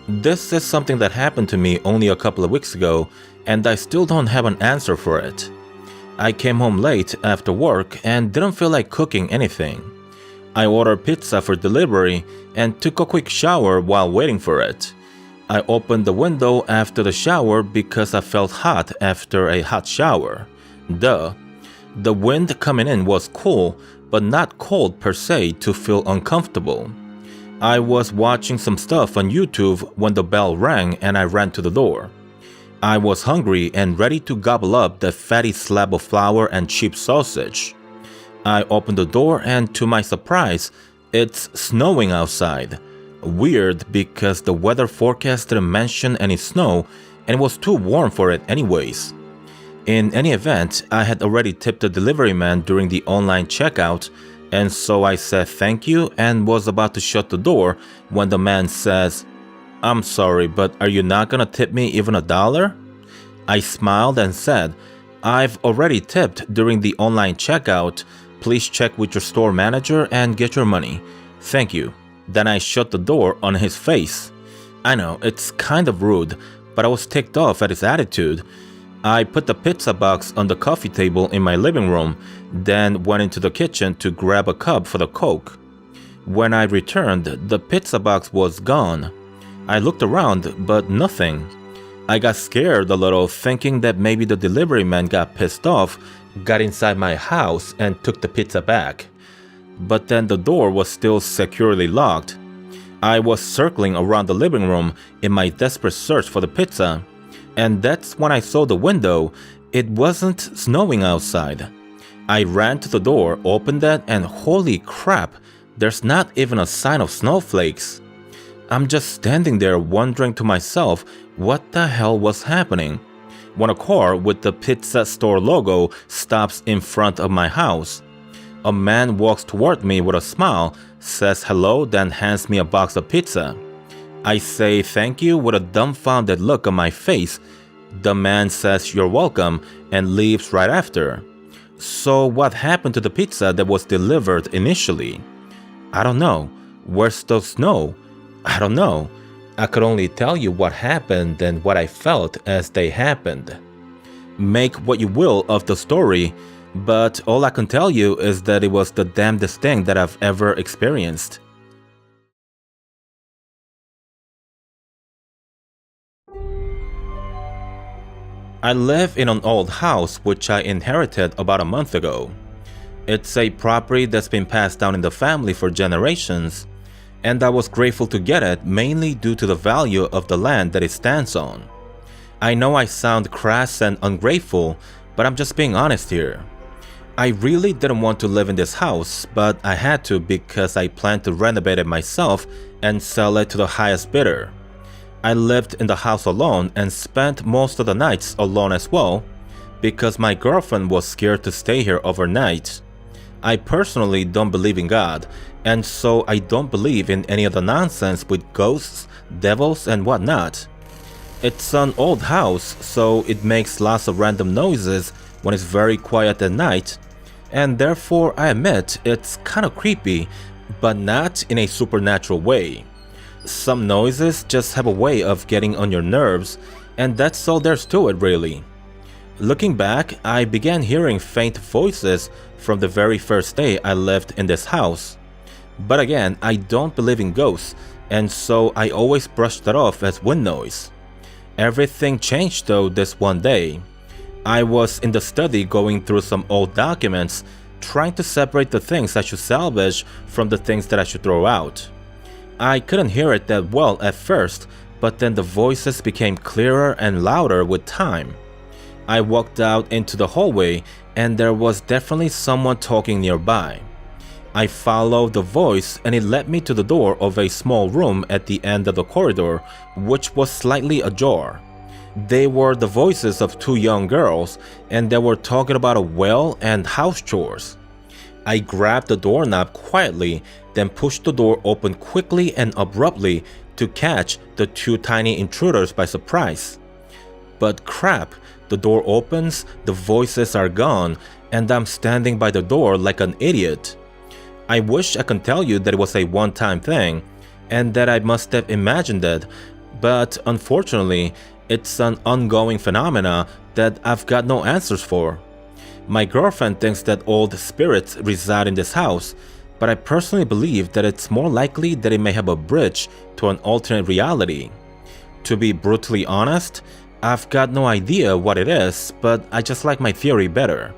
This is something that happened to me only a couple of weeks ago, and I still don't have an answer for it. I came home late after work and didn't feel like cooking anything. I ordered pizza for delivery and took a quick shower while waiting for it. I opened the window after the shower because I felt hot after a hot shower. Duh. The wind coming in was cool, but not cold per se to feel uncomfortable. I was watching some stuff on YouTube when the bell rang and I ran to the door. I was hungry and ready to gobble up that fatty slab of flour and cheap sausage. I opened the door and to my surprise, it's snowing outside. Weird because the weather forecast didn't mention any snow and it was too warm for it anyways. In any event, I had already tipped the delivery man during the online checkout, and so I said thank you and was about to shut the door when the man says, "I'm sorry, but are you not gonna tip me even $1?" I smiled and said, "I've already tipped during the online checkout. Please check with your store manager and get your money. Thank you." Then I shut the door on his face. I know, it's kind of rude, but I was ticked off at his attitude. I put the pizza box on the coffee table in my living room, then went into the kitchen to grab a cup for the Coke. When I returned, the pizza box was gone. I looked around, but nothing. I got scared a little, thinking that maybe the delivery man got pissed off, got inside my house, and took the pizza back. But then the door was still securely locked. I was circling around the living room in my desperate search for the pizza, and that's when I saw the window. It wasn't snowing outside. I ran to the door, opened it, and holy crap, there's not even a sign of snowflakes. I'm just standing there wondering to myself what the hell was happening when a car with the pizza store logo stops in front of my house. A man walks toward me with a smile, says hello, then hands me a box of pizza. I say thank you with a dumbfounded look on my face. The man says you're welcome and leaves right after. So what happened to the pizza that was delivered initially? I don't know. Where's the snow? I don't know. I could only tell you what happened and what I felt as they happened. Make what you will of the story, but all I can tell you is that it was the damnedest thing that I've ever experienced. I live in an old house which I inherited about a month ago. It's a property that's been passed down in the family for generations, and I was grateful to get it mainly due to the value of the land that it stands on. I know I sound crass and ungrateful, but I'm just being honest here. I really didn't want to live in this house, but I had to because I planned to renovate it myself and sell it to the highest bidder. I lived in the house alone and spent most of the nights alone as well, because my girlfriend was scared to stay here overnight. I personally don't believe in God, and so I don't believe in any of the nonsense with ghosts, devils, and whatnot. It's an old house, so it makes lots of random noises when it's very quiet at night, and therefore I admit it's kinda creepy, but not in a supernatural way. Some noises just have a way of getting on your nerves, and that's all there's to it really. Looking back, I began hearing faint voices from the very first day I lived in this house. But again, I don't believe in ghosts, and so I always brushed that off as wind noise. Everything changed though this one day. I was in the study going through some old documents, trying to separate the things I should salvage from the things that I should throw out. I couldn't hear it that well at first, but then the voices became clearer and louder with time. I walked out into the hallway and there was definitely someone talking nearby. I followed the voice and it led me to the door of a small room at the end of the corridor, which was slightly ajar. They were the voices of two young girls and they were talking about a well and house chores. I grabbed the doorknob quietly, then pushed the door open quickly and abruptly to catch the two tiny intruders by surprise. But crap, the door opens, the voices are gone, and I'm standing by the door like an idiot. I wish I could tell you that it was a one-time thing, and that I must have imagined it, But unfortunately, it's an ongoing phenomena that I've got no answers for. My girlfriend thinks that old spirits reside in this house, but I personally believe that it's more likely that it may have a bridge to an alternate reality. To be brutally honest, I've got no idea what it is, but I just like my theory better.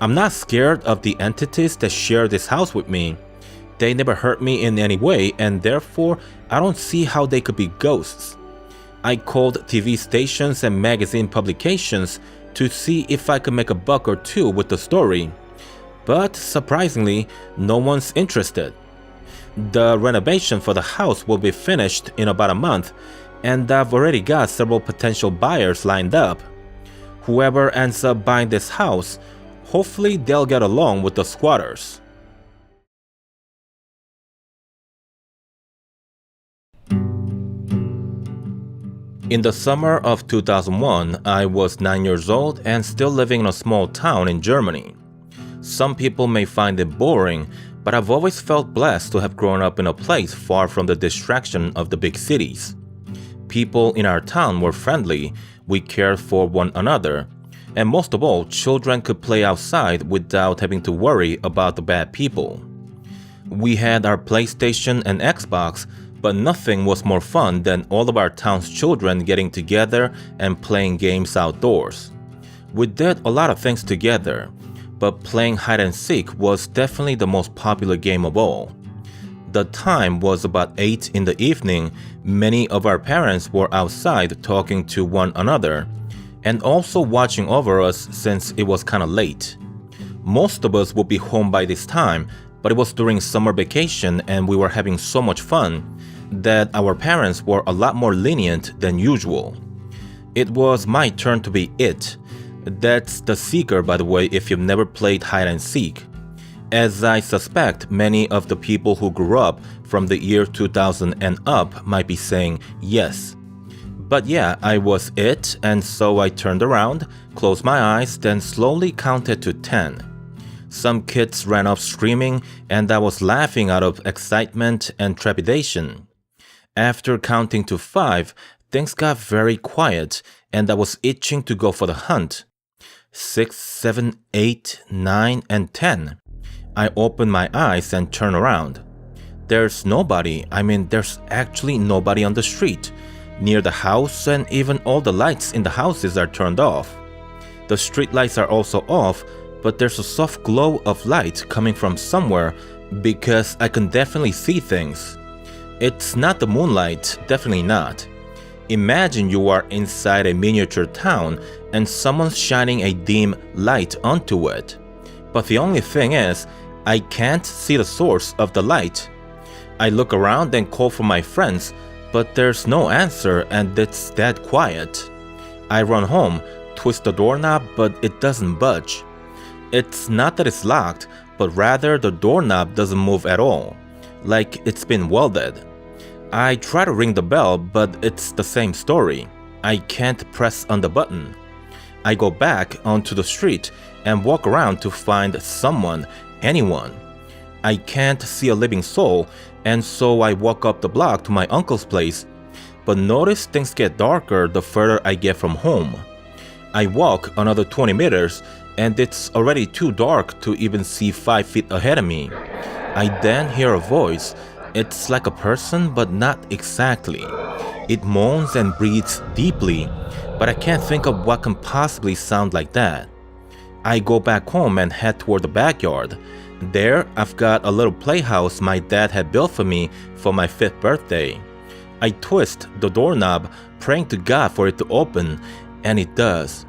I'm not scared of the entities that share this house with me. They never hurt me in any way, and therefore I don't see how they could be ghosts. I called TV stations and magazine publications to see if I could make a buck or two with the story, but surprisingly, no one's interested. The renovation for the house will be finished in about a month, and I've already got several potential buyers lined up. Whoever ends up buying this house, hopefully they'll get along with the squatters. In the summer of 2001, I was 9 years old and still living in a small town in Germany. Some people may find it boring, but I've always felt blessed to have grown up in a place far from the distraction of the big cities. People in our town were friendly, we cared for one another, and most of all, children could play outside without having to worry about the bad people. We had our PlayStation and Xbox, but nothing was more fun than all of our town's children getting together and playing games outdoors. We did a lot of things together, but playing hide and seek was definitely the most popular game of all. The time was about 8 in the evening. Many of our parents were outside talking to one another, and also watching over us since it was kinda late. Most of us would be home by this time, but it was during summer vacation and we were having so much fun that our parents were a lot more lenient than usual. It was my turn to be it. That's the seeker, by the way, if you've never played hide and seek. As I suspect many of the people who grew up from the year 2000 and up might be saying yes. But yeah, I was it, and so I turned around, closed my eyes, then slowly counted to 10. Some kids ran off screaming, and I was laughing out of excitement and trepidation. After counting to 5, things got very quiet, and I was itching to go for the hunt. 6, 7, 8, 9, and 10. I opened my eyes and turned around. There's nobody. There's actually nobody on the street, near the house, and even all the lights in the houses are turned off. The street lights are also off, but there's a soft glow of light coming from somewhere because I can definitely see things. It's not the moonlight, definitely not. Imagine you are inside a miniature town and someone's shining a dim light onto it. But the only thing is, I can't see the source of the light. I look around and call for my friends, but there's no answer and it's dead quiet. I run home, twist the doorknob, but it doesn't budge. It's not that it's locked, but rather the doorknob doesn't move at all, like it's been welded. I try to ring the bell, but it's the same story. I can't press on the button. I go back onto the street and walk around to find someone, anyone. I can't see a living soul, and so I walk up the block to my uncle's place, but notice things get darker the further I get from home. I walk another 20 meters, and it's already too dark to even see 5 feet ahead of me. I then hear a voice. It's like a person, but not exactly. It moans and breathes deeply, but I can't think of what can possibly sound like that. I go back home and head toward the backyard. There, I've got a little playhouse my dad had built for me for my 5th birthday. I twist the doorknob, praying to God for it to open, and it does.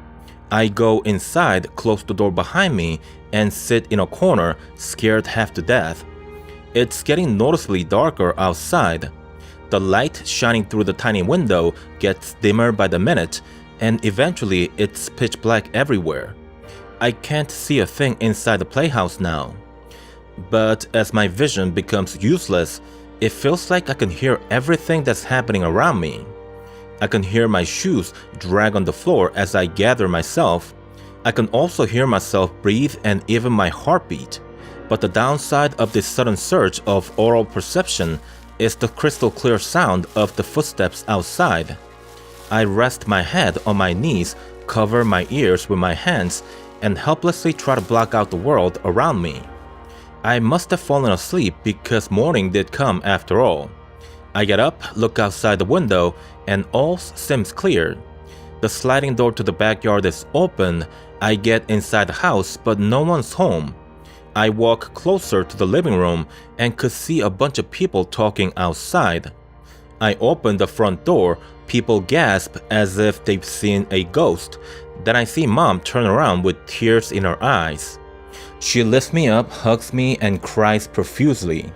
I go inside, close the door behind me, and sit in a corner, scared half to death. It's getting noticeably darker outside. The light shining through the tiny window gets dimmer by the minute, and eventually it's pitch black everywhere. I can't see a thing inside the playhouse now. But as my vision becomes useless, it feels like I can hear everything that's happening around me. I can hear my shoes drag on the floor as I gather myself. I can also hear myself breathe and even my heartbeat. But the downside of this sudden surge of oral perception is the crystal clear sound of the footsteps outside. I rest my head on my knees, cover my ears with my hands, and helplessly try to block out the world around me. I must have fallen asleep because morning did come after all. I get up, look outside the window, and all seems clear. The sliding door to the backyard is open. I get inside the house, but no one's home. I walk closer to the living room and could see a bunch of people talking outside. I open the front door, people gasp as if they've seen a ghost. Then I see Mom turn around with tears in her eyes. She lifts me up, hugs me, and cries profusely.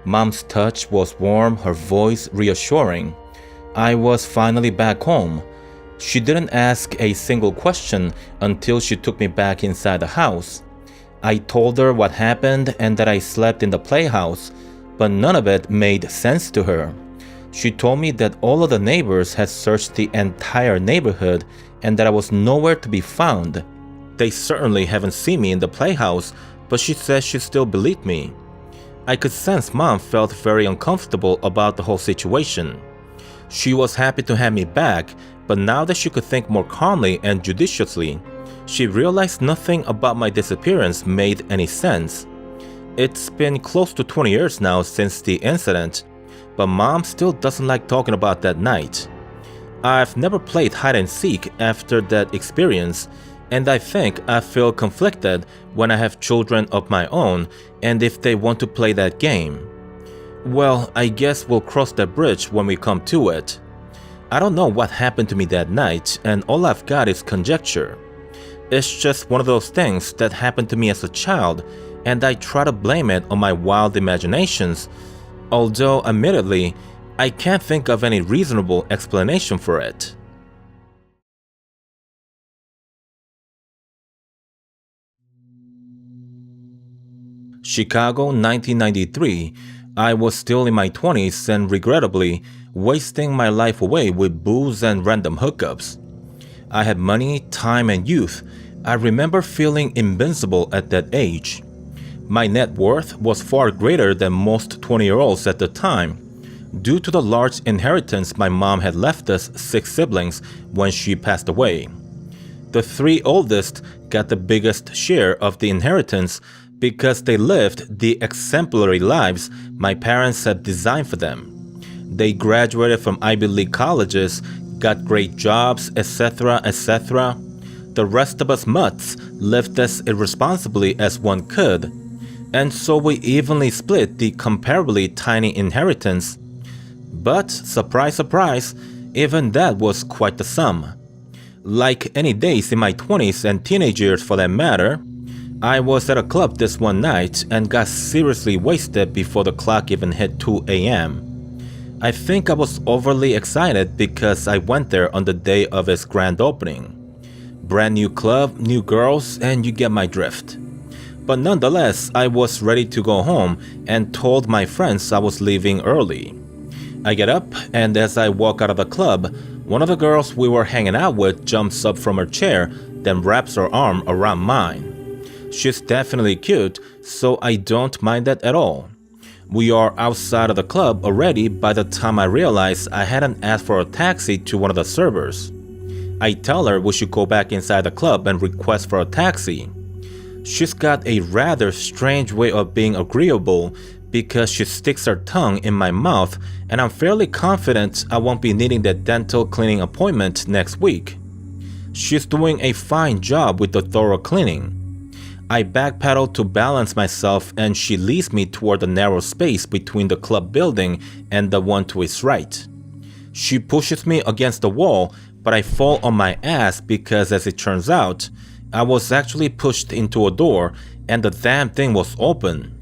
Mom's touch was warm, her voice reassuring. I was finally back home. She didn't ask a single question until she took me back inside the house. I told her what happened and that I slept in the playhouse, but none of it made sense to her. She told me that all of the neighbors had searched the entire neighborhood and that I was nowhere to be found. They certainly haven't seen me in the playhouse, but she says she still believed me. I could sense Mom felt very uncomfortable about the whole situation. She was happy to have me back, but now that she could think more calmly and judiciously, she realized nothing about my disappearance made any sense. It's been close to 20 years now since the incident, but Mom still doesn't like talking about that night. I've never played hide and seek after that experience, and I think I feel conflicted when I have children of my own and if they want to play that game. Well, I guess we'll cross that bridge when we come to it. I don't know what happened to me that night, and all I've got is conjecture. It's just one of those things that happened to me as a child, and I try to blame it on my wild imaginations, although admittedly, I can't think of any reasonable explanation for it. Chicago, 1993. I was still in my 20s and regrettably wasting my life away with booze and random hookups. I had money, time, and youth. I remember feeling invincible at that age. My net worth was far greater than most 20-year-olds at the time, due to the large inheritance my mom had left us 6 siblings when she passed away. The 3 oldest got the biggest share of the inheritance because they lived the exemplary lives my parents had designed for them. They graduated from Ivy League colleges, got great jobs, etc., etc. The rest of us mutts lived as irresponsibly as one could, and so we evenly split the comparably tiny inheritance. But, surprise, surprise, even that was quite the sum. Like any days in my 20s and teenage years for that matter, I was at a club this one night and got seriously wasted before the clock even hit 2 a.m. I think I was overly excited because I went there on the day of its grand opening. Brand new club, new girls, and you get my drift. But nonetheless, I was ready to go home and told my friends I was leaving early. I get up, and as I walk out of the club, one of the girls we were hanging out with jumps up from her chair, then wraps her arm around mine. She's definitely cute, so I don't mind that at all. We are outside of the club already by the time I realize I hadn't asked for a taxi to one of the servers. I tell her we should go back inside the club and request for a taxi. She's got a rather strange way of being agreeable because she sticks her tongue in my mouth, and I'm fairly confident I won't be needing that dental cleaning appointment next week. She's doing a fine job with the thorough cleaning. I backpedal to balance myself and she leads me toward the narrow space between the club building and the one to its right. She pushes me against the wall, but I fall on my ass because, as it turns out, I was actually pushed into a door and the damn thing was open.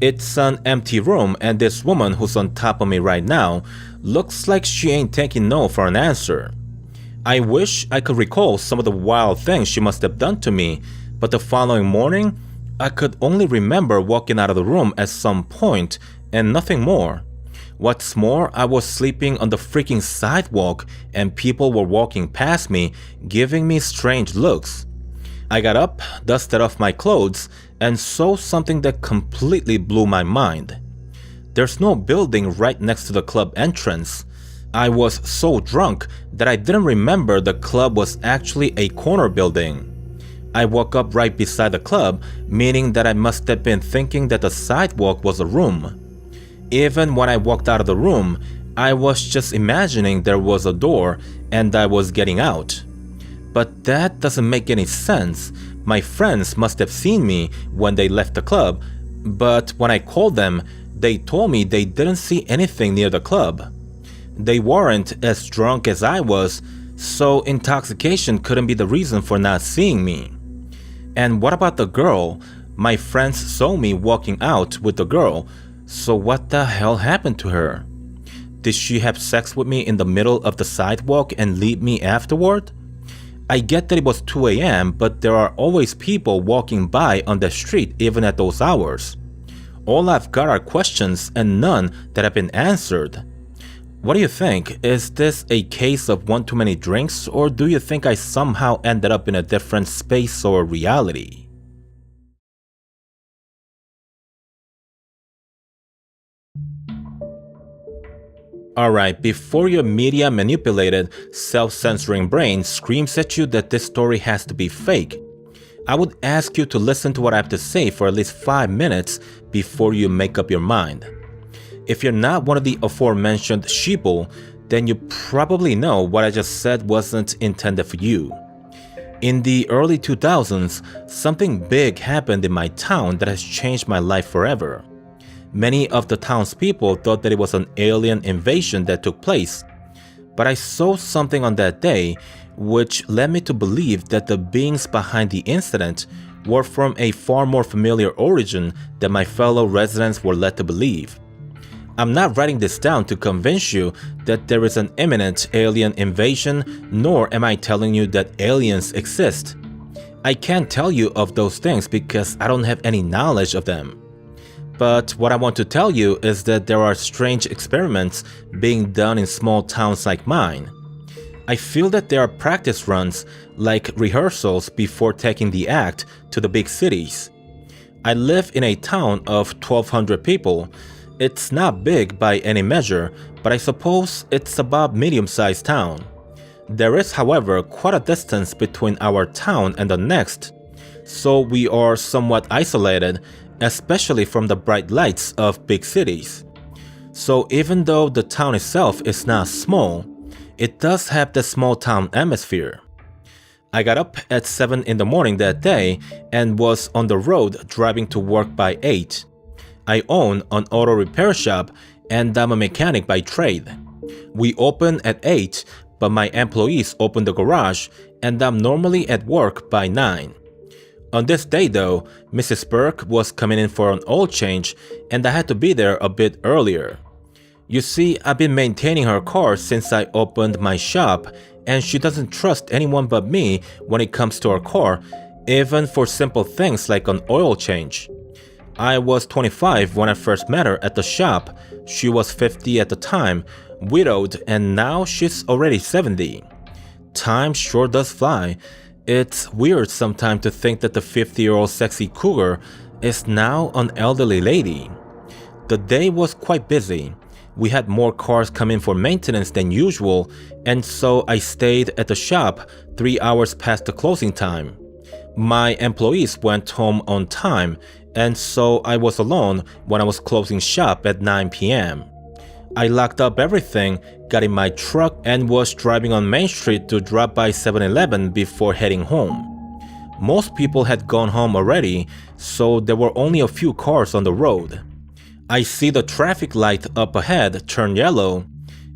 It's an empty room, and this woman who's on top of me right now looks like she ain't taking no for an answer. I wish I could recall some of the wild things she must have done to me, but the following morning, I could only remember walking out of the room at some point and nothing more. What's more, I was sleeping on the freaking sidewalk and people were walking past me, giving me strange looks. I got up, dusted off my clothes, and saw something that completely blew my mind. There's no building right next to the club entrance. I was so drunk that I didn't remember the club was actually a corner building. I woke up right beside the club, meaning that I must have been thinking that the sidewalk was a room. Even when I walked out of the room, I was just imagining there was a door and I was getting out. But that doesn't make any sense. My friends must have seen me when they left the club, but when I called them, they told me they didn't see anything near the club. They weren't as drunk as I was, so intoxication couldn't be the reason for not seeing me. And what about the girl? My friends saw me walking out with the girl, so what the hell happened to her? Did she have sex with me in the middle of the sidewalk and leave me afterward? I get that it was 2 a.m., but there are always people walking by on the street even at those hours. All I've got are questions and none that have been answered. What do you think? Is this a case of one too many drinks, or do you think I somehow ended up in a different space or reality? Alright, before your media-manipulated, self-censoring brain screams at you that this story has to be fake, I would ask you to listen to what I have to say for at least 5 minutes before you make up your mind. If you're not one of the aforementioned sheeple, then you probably know what I just said wasn't intended for you. In the early 2000s, something big happened in my town that has changed my life forever. Many of the townspeople thought that it was an alien invasion that took place, but I saw something on that day which led me to believe that the beings behind the incident were from a far more familiar origin than my fellow residents were led to believe. I'm not writing this down to convince you that there is an imminent alien invasion, nor am I telling you that aliens exist. I can't tell you of those things because I don't have any knowledge of them. But what I want to tell you is that there are strange experiments being done in small towns like mine. I feel that there are practice runs, like rehearsals before taking the act to the big cities. I live in a town of 1,200 people. It's not big by any measure, but I suppose it's about medium-sized town. There is, however, quite a distance between our town and the next, so we are somewhat isolated, especially from the bright lights of big cities. So even though the town itself is not small, it does have the small town atmosphere. I got up at 7 in the morning that day and was on the road driving to work by 8. I own an auto repair shop and I'm a mechanic by trade. We open at 8, but my employees open the garage and I'm normally at work by 9. On this day though, Mrs. Burke was coming in for an oil change and I had to be there a bit earlier. You see, I've been maintaining her car since I opened my shop and she doesn't trust anyone but me when it comes to her car, even for simple things like an oil change. I was 25 when I first met her at the shop, she was 50 at the time, widowed, and now she's already 70. Time sure does fly. It's weird sometimes to think that the 50-year-old sexy cougar is now an elderly lady. The day was quite busy. We had more cars come in for maintenance than usual, and so I stayed at the shop 3 hours past the closing time. My employees went home on time, and so I was alone when I was closing shop at 9 p.m. I locked up everything, got in my truck, and was driving on Main Street to drop by 7-Eleven before heading home. Most people had gone home already, so there were only a few cars on the road. I see the traffic light up ahead turn yellow,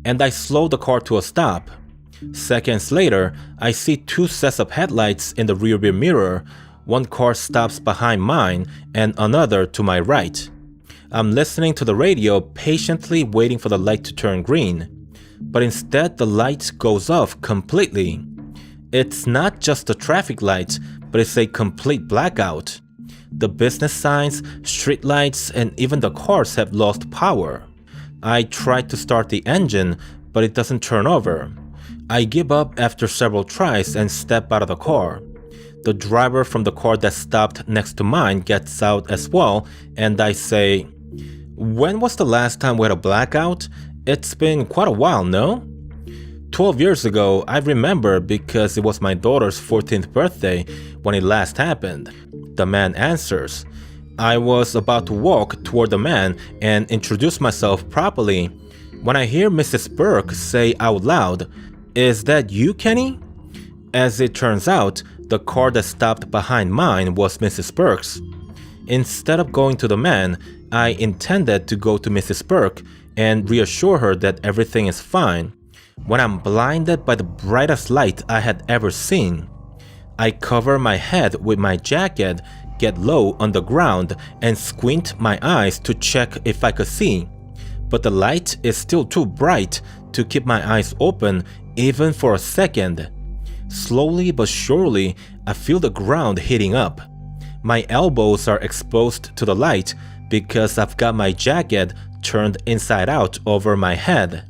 and I slow the car to a stop. Seconds later, I see 2 sets of headlights in the rearview mirror. One car stops behind mine and another to my right. I'm listening to the radio, patiently waiting for the light to turn green. But instead, the light goes off completely. It's not just a traffic light, but it's a complete blackout. The business signs, street lights, and even the cars have lost power. I tried to start the engine, but it doesn't turn over. I give up after several tries and step out of the car. The driver from the car that stopped next to mine gets out as well, and I say, When was the last time we had a blackout? It's been quite a while, no? 12 years ago, I remember because it was my daughter's 14th birthday when it last happened. The man answers. I was about to walk toward the man and introduce myself properly when I hear Mrs. Burke say out loud, "Is that you, Kenny?" As it turns out, the car that stopped behind mine was Mrs. Burke's. Instead of going to the man, I intended to go to Mrs. Burke and reassure her that everything is fine, when I'm blinded by the brightest light I had ever seen. I cover my head with my jacket, get low on the ground, and squint my eyes to check if I could see. But the light is still too bright to keep my eyes open even for a second. Slowly but surely, I feel the ground heating up. My elbows are exposed to the light because I've got my jacket turned inside out over my head.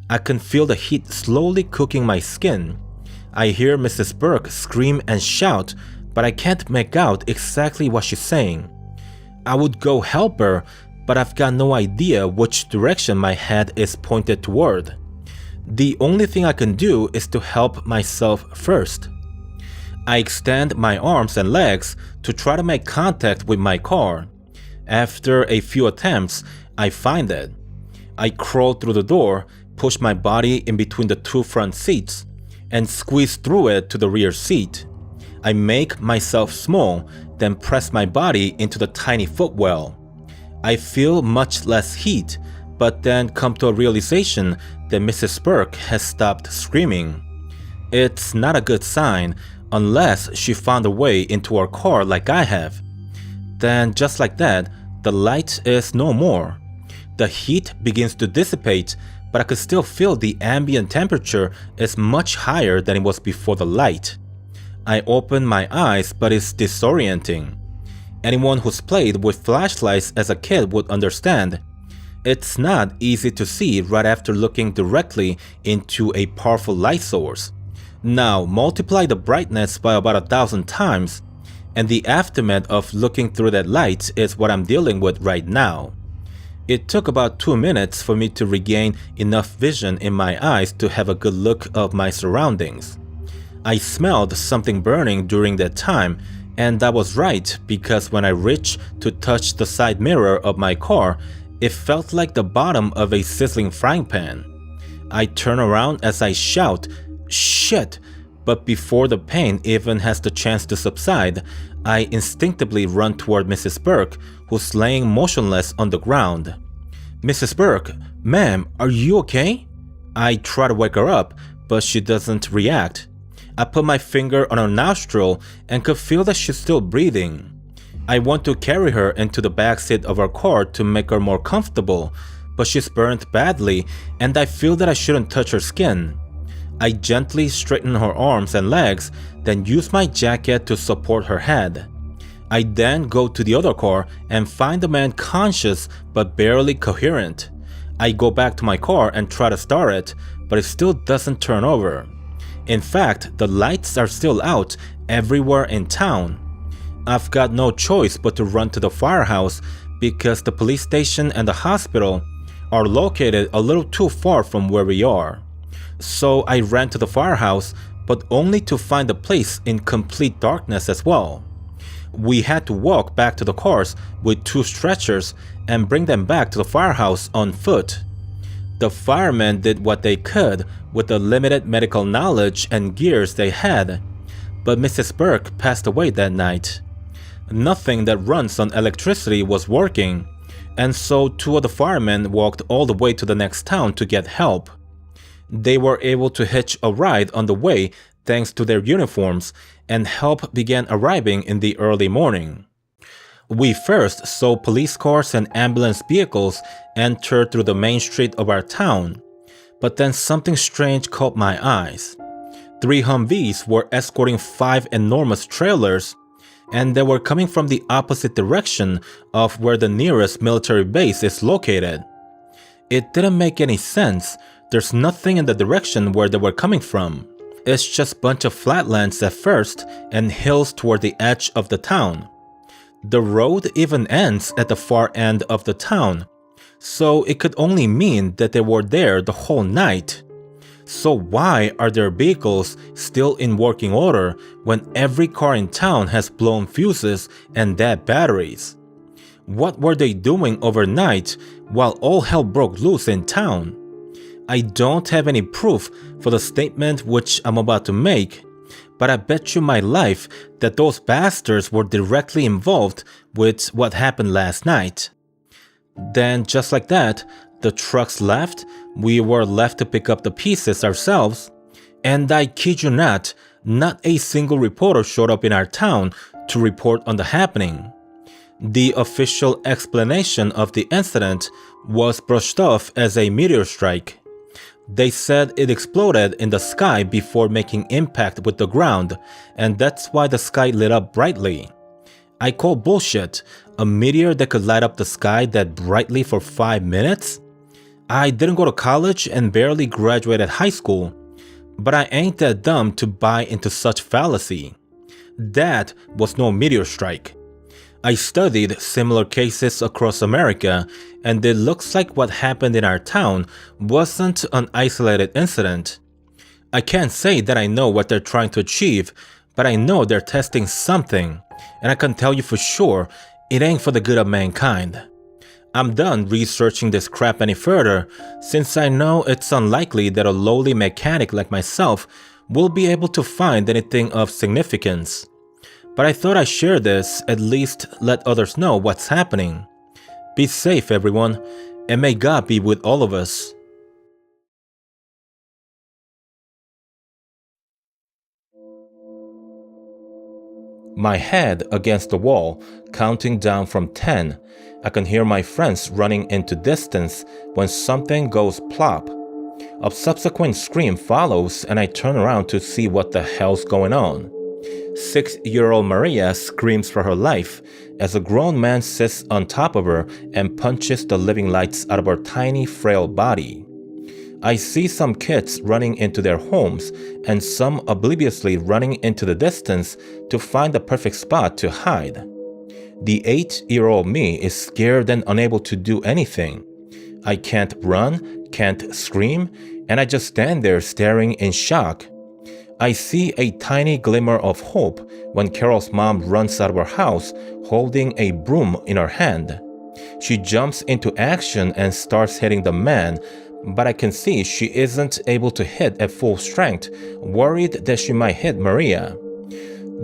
I can feel the heat slowly cooking my skin. I hear Mrs. Burke scream and shout, but I can't make out exactly what she's saying. I would go help her, but I've got no idea which direction my head is pointed toward. The only thing I can do is to help myself first. I extend my arms and legs to try to make contact with my car. After a few attempts, I find it. I crawl through the door, push my body in between the two front seats, and squeeze through it to the rear seat. I make myself small, then press my body into the tiny footwell. I feel much less heat, but then come to a realization that Mrs. Burke has stopped screaming. It's not a good sign unless she found a way into our car like I have. Then just like that, the light is no more. The heat begins to dissipate, but I could still feel the ambient temperature is much higher than it was before the light. I open my eyes, but it's disorienting. Anyone who's played with flashlights as a kid would understand. It's not easy to see right after looking directly into a powerful light source. Now multiply the brightness by about 1,000 times, and the aftermath of looking through that light is what I'm dealing with right now. It took about 2 minutes for me to regain enough vision in my eyes to have a good look of my surroundings. I smelled something burning during that time, and I was right because when I reached to touch the side mirror of my car, it felt like the bottom of a sizzling frying pan. I turn around as I shout, "Shit!" But before the pain even has the chance to subside, I instinctively run toward Mrs. Burke, who's laying motionless on the ground. "Mrs. Burke, ma'am, are you okay?" I try to wake her up, but she doesn't react. I put my finger on her nostril and could feel that she's still breathing. I want to carry her into the backseat of our car to make her more comfortable, but she's burnt badly and I feel that I shouldn't touch her skin. I gently straighten her arms and legs, then use my jacket to support her head. I then go to the other car and find the man conscious but barely coherent. I go back to my car and try to start it, but it still doesn't turn over. In fact, the lights are still out everywhere in town. I've got no choice but to run to the firehouse because the police station and the hospital are located a little too far from where we are. So I ran to the firehouse, but only to find the place in complete darkness as well. We had to walk back to the cars with 2 stretchers and bring them back to the firehouse on foot. The firemen did what they could with the limited medical knowledge and gears they had, but Mrs. Burke passed away that night. Nothing that runs on electricity was working, and so 2 of the firemen walked all the way to the next town to get help. They were able to hitch a ride on the way thanks to their uniforms, and help began arriving in the early morning. We first saw police cars and ambulance vehicles enter through the main street of our town, but then something strange caught my eyes. 3 Humvees were escorting 5 enormous trailers, and they were coming from the opposite direction of where the nearest military base is located. It didn't make any sense. There's nothing in the direction where they were coming from. It's just a bunch of flatlands at first and hills toward the edge of the town. The road even ends at the far end of the town, So it could only mean that they were there the whole night. So why are their vehicles still in working order when every car in town has blown fuses and dead batteries? What were they doing overnight while all hell broke loose in town? I don't have any proof for the statement which I'm about to make, but I bet you my life that those bastards were directly involved with what happened last night. Then, just like that, the trucks left, we were left to pick up the pieces ourselves, and I kid you not a single reporter showed up in our town to report on the happening. The official explanation of the incident was brushed off as a meteor strike. They said it exploded in the sky before making impact with the ground, and that's why the sky lit up brightly. I call bullshit. A meteor that could light up the sky that brightly for 5 minutes? I didn't go to college and barely graduated high school, but I ain't that dumb to buy into such fallacy. That was no meteor strike. I studied similar cases across America, and it looks like what happened in our town wasn't an isolated incident. I can't say that I know what they're trying to achieve, but I know they're testing something, and I can tell you for sure it ain't for the good of mankind. I'm done researching this crap any further, since I know it's unlikely that a lowly mechanic like myself will be able to find anything of significance. But I thought I'd share this, at least let others know what's happening. Be safe, everyone, and may God be with all of us. My head against the wall, counting down from 10. I can hear my friends running into distance when something goes plop. A subsequent scream follows and I turn around to see what the hell's going on. 6-year-old Maria screams for her life as a grown man sits on top of her and punches the living lights out of her tiny, frail body. I see some kids running into their homes and some obliviously running into the distance to find the perfect spot to hide. The 8-year-old me is scared and unable to do anything. I can't run, can't scream, and I just stand there staring in shock. I see a tiny glimmer of hope when Carol's mom runs out of her house holding a broom in her hand. She jumps into action and starts hitting the man, but I can see she isn't able to hit at full strength, worried that she might hit Maria.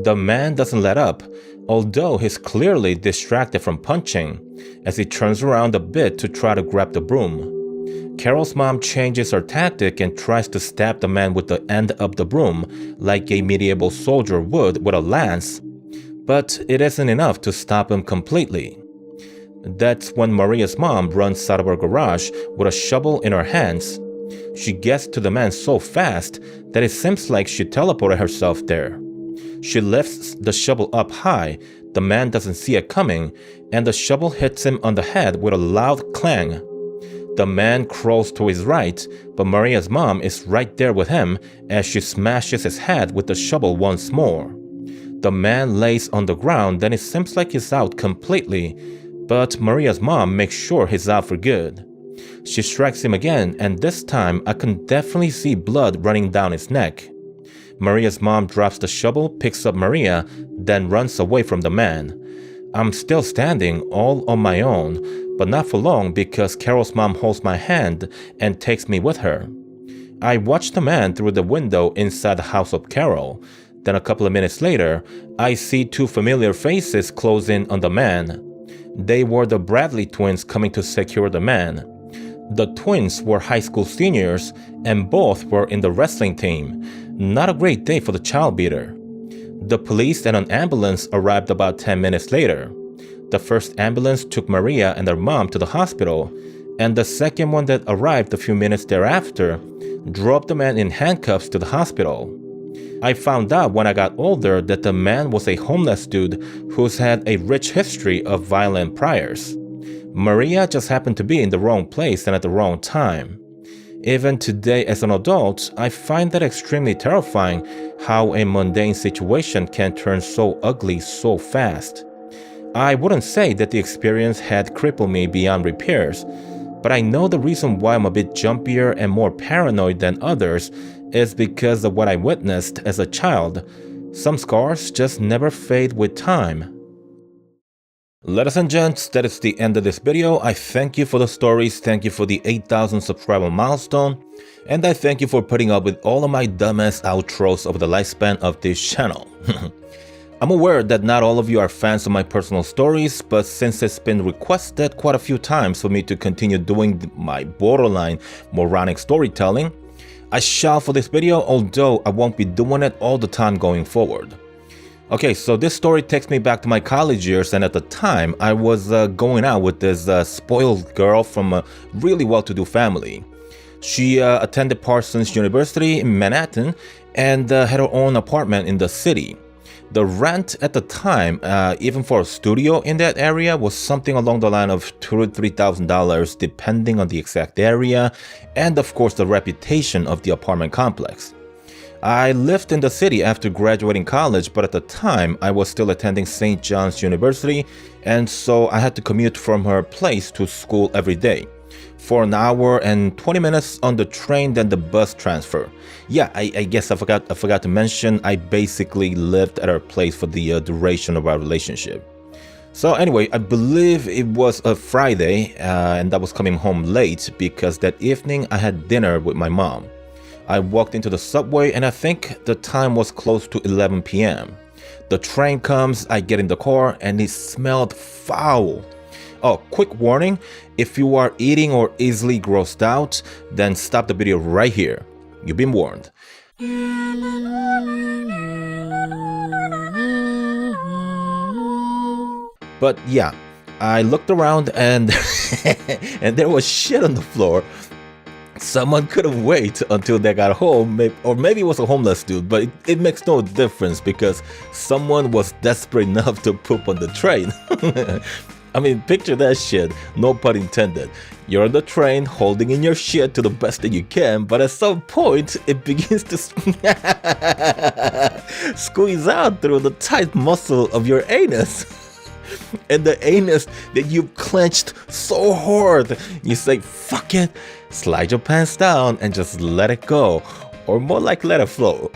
The man doesn't let up, although he's clearly distracted from punching, as he turns around a bit to try to grab the broom. Carol's mom changes her tactic and tries to stab the man with the end of the broom like a medieval soldier would with a lance, but it isn't enough to stop him completely. That's when Maria's mom runs out of her garage with a shovel in her hands. She gets to the man so fast that it seems like she teleported herself there. She lifts the shovel up high, the man doesn't see it coming, and the shovel hits him on the head with a loud clang. The man crawls to his right, but Maria's mom is right there with him as she smashes his head with the shovel once more. The man lays on the ground, then it seems like he's out completely, but Maria's mom makes sure he's out for good. She strikes him again, and this time I can definitely see blood running down his neck. Maria's mom drops the shovel, picks up Maria, then runs away from the man. I'm still standing all on my own, but not for long because Carol's mom holds my hand and takes me with her. I watch the man through the window inside the house of Carol. Then a couple of minutes later, I see two familiar faces close in on the man. They were the Bradley twins coming to secure the man. The twins were high school seniors and both were in the wrestling team. Not a great day for the child beater. The police and an ambulance arrived about 10 minutes later. The first ambulance took Maria and her mom to the hospital, and the second one that arrived a few minutes thereafter drove the man in handcuffs to the hospital. I found out when I got older that the man was a homeless dude who's had a rich history of violent priors. Maria just happened to be in the wrong place and at the wrong time. Even today as an adult, I find that extremely terrifying how a mundane situation can turn so ugly so fast. I wouldn't say that the experience had crippled me beyond repairs, but I know the reason why I'm a bit jumpier and more paranoid than others is because of what I witnessed as a child. Some scars just never fade with time. Ladies and gents, that is the end of this video. I thank you for the stories, thank you for the 8,000 subscriber milestone, and I thank you for putting up with all of my dumbass outros over the lifespan of this channel. I'm aware that not all of you are fans of my personal stories, but since it's been requested quite a few times for me to continue doing my borderline moronic storytelling, I shall for this video, although I won't be doing it all the time going forward. Okay, so this story takes me back to my college years, and at the time, I was going out with this spoiled girl from a really well-to-do family. She attended Parsons University in Manhattan and had her own apartment in the city. The rent at the time, even for a studio in that area, was something along the line of $2,000 to $3,000 depending on the exact area and of course the reputation of the apartment complex. I lived in the city after graduating college, but at the time I was still attending St. John's University, and so I had to commute from her place to school every day. For an hour and 20 minutes on the train, then the bus transfer. Yeah, I guess I forgot to mention I basically lived at her place for the duration of our relationship. So anyway, I believe it was a Friday and I was coming home late because that evening I had dinner with my mom. I walked into the subway and I think the time was close to 11 p.m. The train comes, I get in the car and it smelled foul. Oh, quick warning, if you are eating or easily grossed out, then stop the video right here. You've been warned. But yeah, I looked around and and there was shit on the floor. Someone couldn't wait until they got home, or maybe it was a homeless dude, but it makes no difference because someone was desperate enough to poop on the train. I mean, picture that shit, no pun intended. You're on the train holding in your shit to the best that you can, but at some point it begins to squeeze out through the tight muscle of your anus. And the anus that you clenched so hard, you say, fuck it, slide your pants down and just let it go. Or more like let it flow.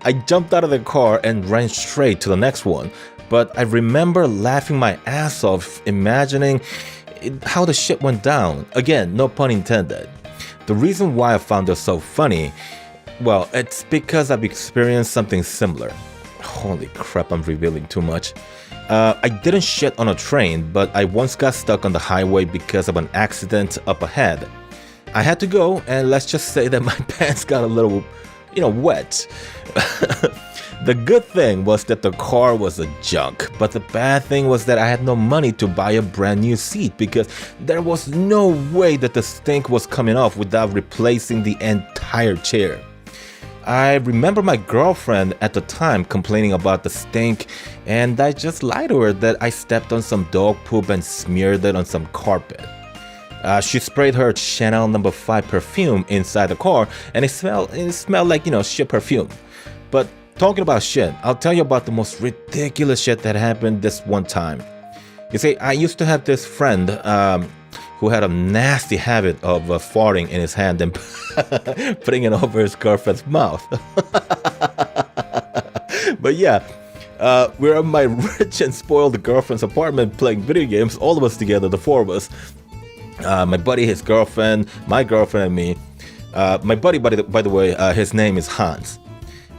I jumped out of the car and ran straight to the next one. But I remember laughing my ass off, imagining how the shit went down. Again, no pun intended. The reason why I found this so funny, well, it's because I've experienced something similar. Holy crap, I'm revealing too much. I didn't shit on a train, but I once got stuck on the highway because of an accident up ahead. I had to go, and let's just say that my pants got a little, wet. The good thing was that the car was a junk, but the bad thing was that I had no money to buy a brand new seat because there was no way that the stink was coming off without replacing the entire chair. I remember my girlfriend at the time complaining about the stink, and I just lied to her that I stepped on some dog poop and smeared it on some carpet. She sprayed her Chanel No. 5 perfume inside the car, and it smelled like, shit perfume. But talking about shit, I'll tell you about the most ridiculous shit that happened this one time. You see, I used to have this friend who had a nasty habit of farting in his hand and putting it over his girlfriend's mouth. But yeah, we're at my rich and spoiled girlfriend's apartment playing video games, all of us together, the four of us. My buddy, his girlfriend, my girlfriend, and me. My buddy, by the way, his name is Hans.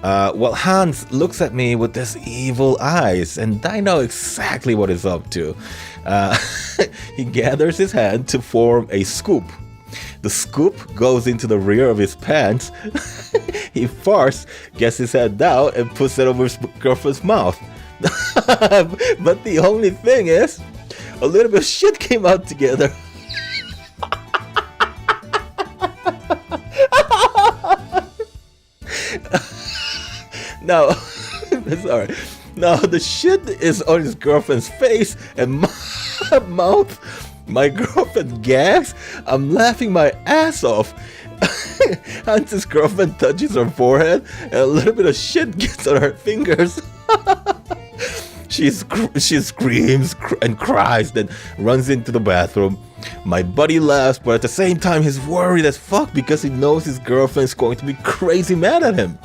Well, Hans looks at me with his evil eyes, and I know exactly what he's up to. He gathers his hand to form a scoop. The scoop goes into the rear of his pants. He farts, gets his head down, and puts it over his girlfriend's mouth. But the only thing is, a little bit of shit came out together. Now, sorry. Now the shit is on his girlfriend's face and mouth. My girlfriend gags. I'm laughing my ass off. Hans's girlfriend touches her forehead, and a little bit of shit gets on her fingers. She screams and cries, then runs into the bathroom. My buddy laughs, but at the same time he's worried as fuck because he knows his girlfriend's going to be crazy mad at him.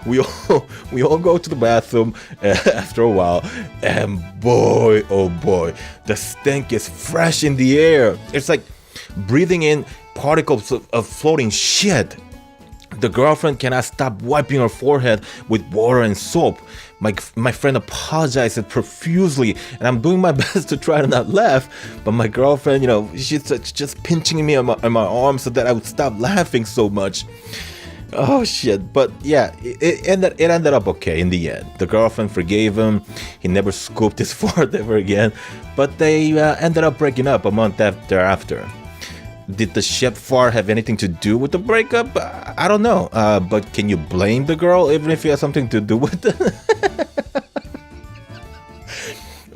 We all go to the bathroom after a while, and boy, oh boy, the stink is fresh in the air. It's like breathing in particles of floating shit. The girlfriend cannot stop wiping her forehead with water and soap. My friend apologizes profusely, and I'm doing my best to try to not laugh, but my girlfriend, she's just pinching me on my arm so that I would stop laughing so much. Oh shit. But yeah, it ended up okay in the end. The girlfriend forgave him. He never scooped his fart ever again, but they ended up breaking up a month thereafter. Did the shit fart have anything to do with the breakup? I don't know, but can you blame the girl even if it has something to do with it?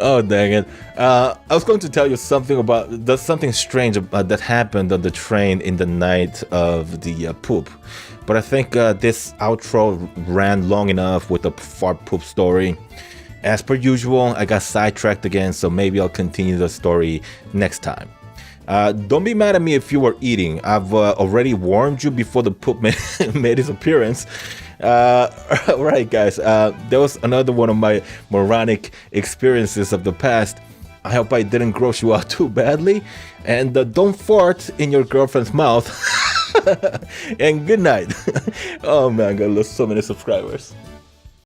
Oh dang it. I was going to tell you something strange that happened on the train in the night of the poop, but I think this outro ran long enough with the fart poop story. As per usual, I got sidetracked again, so maybe I'll continue the story next time. Don't be mad at me if you were eating. I've already warned you before the poop made his appearance. Alright guys, that was another one of my moronic experiences of the past. I hope I didn't gross you out too badly. And don't fart in your girlfriend's mouth. And good night. Oh man, I got so many subscribers.